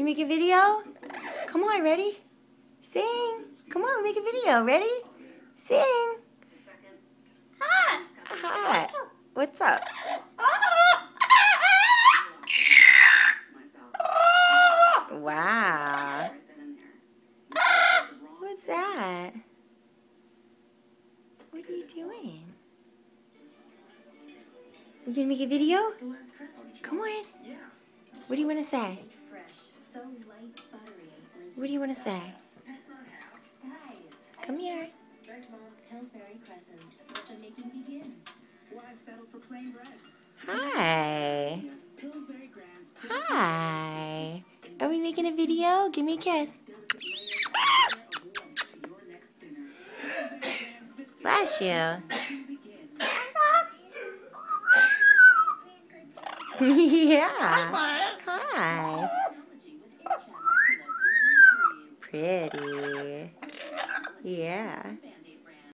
You make a video? Come on, ready? Sing. Come on, make a video. Ready? Sing. Hi. Hi. What's up? Wow. What's that? What are you doing? You gonna make a video? Come on. What do you want to say? What do you want to say? Come here. Hi. Hi. Are we making a video? Give me a kiss. Bless you. Yeah. Hi. Pretty. Yeah.